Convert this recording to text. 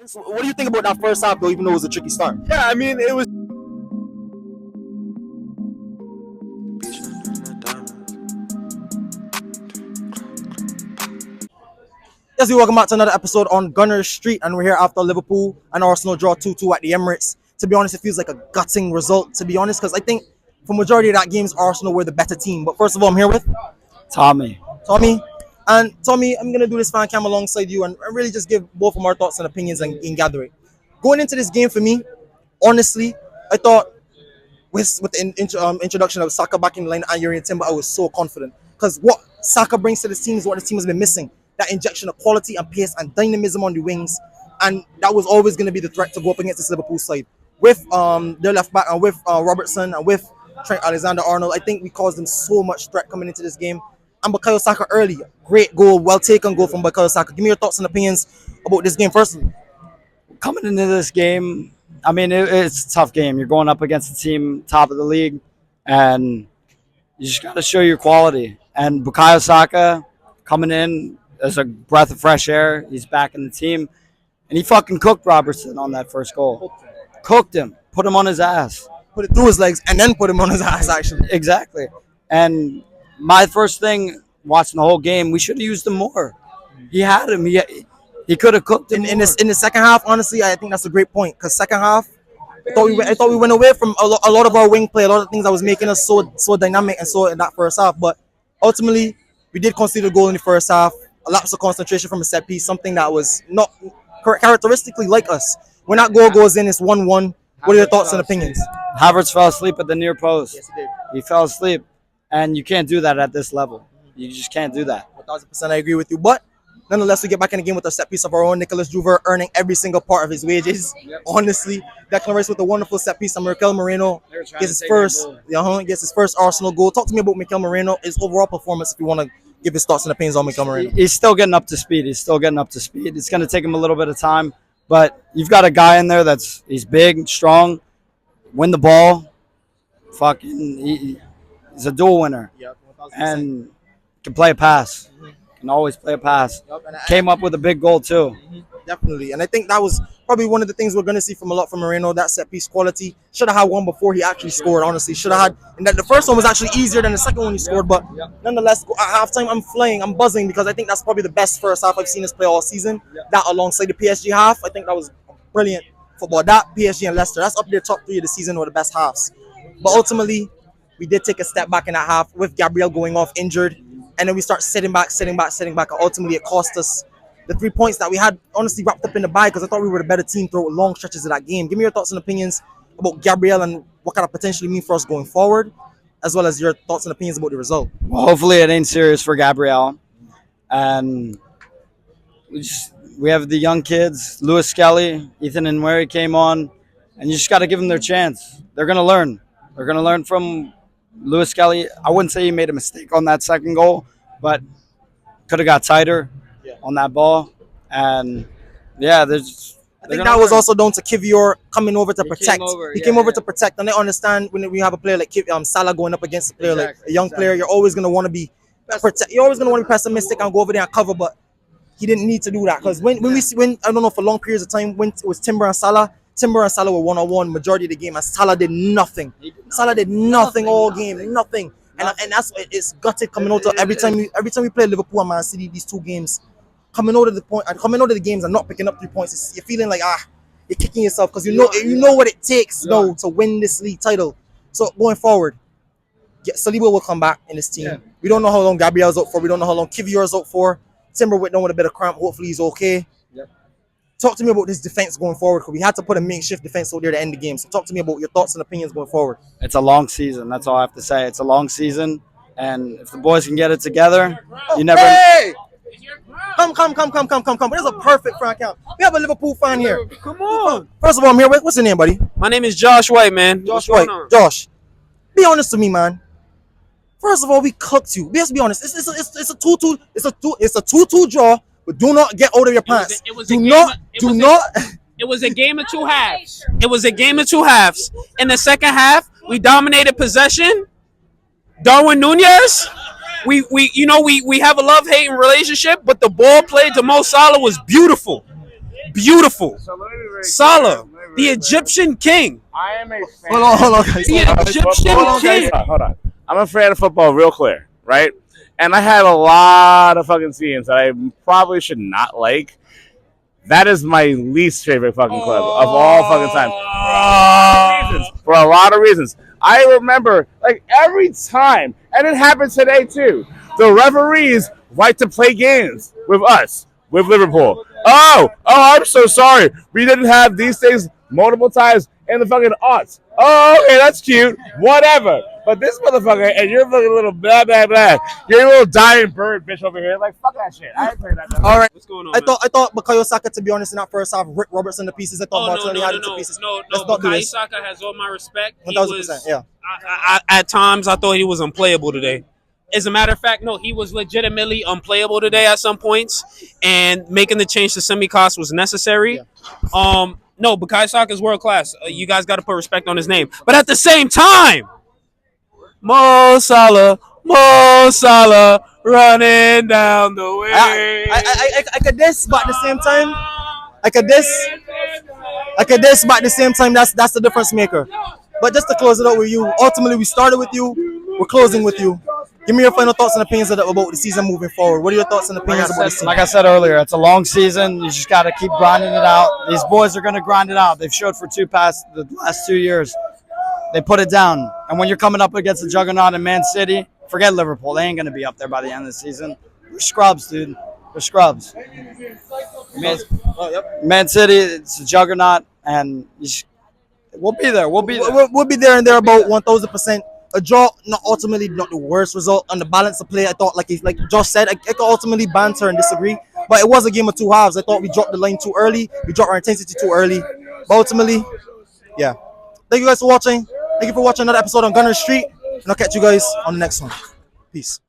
So what do you think about that first half, though, even though it was a tricky start? Yeah, I mean, it was. Yes, welcome back to another episode on Gunner Street, and we're here after Liverpool and Arsenal draw 2-2 at the Emirates. To be honest, it feels like a gutting result, to be honest, because I think for majority of that games, Arsenal were the better team. But first of all, I'm here with Tommy. And Tommy, I'm going to do this fan cam alongside you and really just give both of our thoughts and opinions and gather it. Going into this game for me, honestly, I thought with the introduction of Saka back in the line and Yuri and Timber, I was so confident. Because what Saka brings to this team is what the team has been missing. That injection of quality and pace and dynamism on the wings. And that was always going to be the threat to go up against this Liverpool side. With their left back and with Robertson and with Trent Alexander-Arnold, I think we caused them so much threat coming into this game. And Bukayo Saka early, great goal, well taken goal from Bukayo Saka. Give me your thoughts and opinions about this game first. Coming into this game, I mean, it's a tough game. You're going up against a team top of the league, and you just got to show your quality. And Bukayo Saka coming in as a breath of fresh air. He's back in the team, and he fucking cooked Robertson on that first goal. Cooked him, put him on his ass. Put it through his legs and then put him on his ass, actually. Exactly. And my first thing watching the whole game, we should have used him more. He had him. He could have cooked him in the second half. Honestly, I think that's a great point, because second half, I thought we went away from a lot of our wing play, a lot of things that was making us so dynamic and so in that first half. But ultimately, we did concede a goal in the first half. A lapse of concentration from a set piece, something that was not characteristically like us. When that goal goes in, it's 1-1. What are your thoughts and opinions? Havertz fell asleep at the near post. Yes, he did. He fell asleep. And you can't do that at this level. You just can't do that. 1,000% I agree with you. But nonetheless, we get back in the game with a set piece of our own. Nicholas Juver earning every single part of his wages. Yep. Honestly, Declan Rice with a wonderful set piece. And Mikel Moreno gets his first Arsenal goal. Talk to me about Mikel Moreno, his overall performance, if you want to give his thoughts and opinions on Mikel Moreno. He's still getting up to speed. It's going to take him a little bit of time. But you've got a guy in there he's big, strong, win the ball. He's a dual winner. Yep, and can play a pass. Can always play a pass. Yep, came up with a big goal too. Definitely. And I think that was probably one of the things we're going to see from Moreno, that set piece quality. Should have had one before he actually scored, honestly. Should have had. And that the first one was actually easier than the second one he scored. But nonetheless, at halftime, I'm flying. I'm buzzing, because I think that's probably the best first half I've seen us play all season. That alongside the PSG half, I think that was brilliant football. That, PSG and Leicester, that's up there top 3 of the season or the best halves. But ultimately, we did take a step back in that half with Gabriel going off injured. And then we start sitting back. And ultimately, it cost us the 3 points that we had honestly wrapped up in the bag, because I thought we were the better team throughout long stretches of that game. Give me your thoughts and opinions about Gabriel and what kind of potentially mean for us going forward, as well as your thoughts and opinions about the result. Well, hopefully it ain't serious for Gabriel. And we have the young kids, Lewis Skelly, Ethan and Nweri came on, and you just got to give them their chance. They're going to learn. They're going to learn from Lewis Skelly. I wouldn't say he made a mistake on that second goal, but could have got tighter on that ball. And I think that was also down to Kivior coming over to protect. He came over to protect, and I understand when we have a player like Salah going up against a player like a young player, you're always going to want to be pessimistic and go over there and cover. But he didn't need to do that, because when I don't know, for long periods of time, when it was Timber and Salah were one-on-one majority of the game, and Salah did nothing. Salah did nothing all game, nothing. And that's it's gutted coming out of every time we play Liverpool and Man City, these two games, coming out of the games and not picking up 3 points. You're feeling like you're kicking yourself, because you know what it takes now to win this league title. So going forward, Saliba will come back in this team. Yeah. We don't know how long Gabriel's out for. We don't know how long Kivior's out for. Timber with a bit of cramp. Hopefully he's okay. Yep. Talk to me about this defense going forward, because we had to put a makeshift defense out there to end the game. So talk to me about your thoughts and opinions going forward. It's a long season. That's all I have to say. It's a long season, and if the boys can get it together, you never. Hey! Come. There's a perfect front count. We have a Liverpool fan here. Come on. First of all, I'm here with, what's your name, buddy? My name is Josh White, man. Josh, be honest with me, man. First of all, we cooked you. Let's be honest. It's a 2-2. It's a 2-2 draw. But do not get out of your pants. It was a game of two halves. In the second half, we dominated possession. Darwin Nunez, we have a love-hating relationship, but the ball played to Mo Salah was beautiful. beautiful. So let me be very Salah, clear. Let me be the very clear. Egyptian king. I am a fan. Hold on, guys. The Egyptian king. Hold on. I'm a fan of football, real clear, right? And I had a lot of fucking teams that I probably should not like. That is my least favorite fucking club of all fucking time. For a lot of reasons. I remember, like, every time, and it happened today too, the referees like to play games with us, with Liverpool. Oh, I'm so sorry. We didn't have these things multiple times in the fucking aughts. Oh, okay, that's cute. Whatever. But this motherfucker, and you're fucking little blah, blah, blah. You're a little dying bird bitch over here. Like, fuck that shit. I ain't playing that. All right. What's going on? I thought Bukayo Saka, to be honest, in that first half, Rick Robertson to pieces. I thought Martinelli had him to pieces. No. Let's not do Bukayo this. Saka has all my respect. 1,000%. Yeah. At times, I thought he was unplayable today. As a matter of fact, no, he was legitimately unplayable today at some points, and making the change to Tsimikas was necessary. Yeah. No, Bukayo Saka is world class. You guys got to put respect on his name. But at the same time, Mo Salah, running down the way. I could diss, but at the same time, I could diss, but at the same time, that's the difference maker. But just to close it out with you, ultimately we started with you, we're closing with you. Give me your final thoughts and opinions about the season moving forward. What are your thoughts and opinions about the season? Like I said earlier, it's a long season. You just got to keep grinding it out. These boys are going to grind it out. They've showed for the last 2 years. They put it down. And when you're coming up against the juggernaut in Man City, forget Liverpool. They ain't going to be up there by the end of the season. We're scrubs, dude. We're scrubs. Man City, it's a juggernaut, and we'll be there. We'll be there. We'll be there and there about 1,000%. A draw, not ultimately not the worst result. On the balance of play, I thought, like Josh said, I could ultimately banter and disagree. But it was a game of two halves. I thought we dropped the line too early. We dropped our intensity too early. But ultimately, yeah. Thank you guys for watching. Thank you for watching another episode on Gunner Street. And I'll catch you guys on the next one. Peace.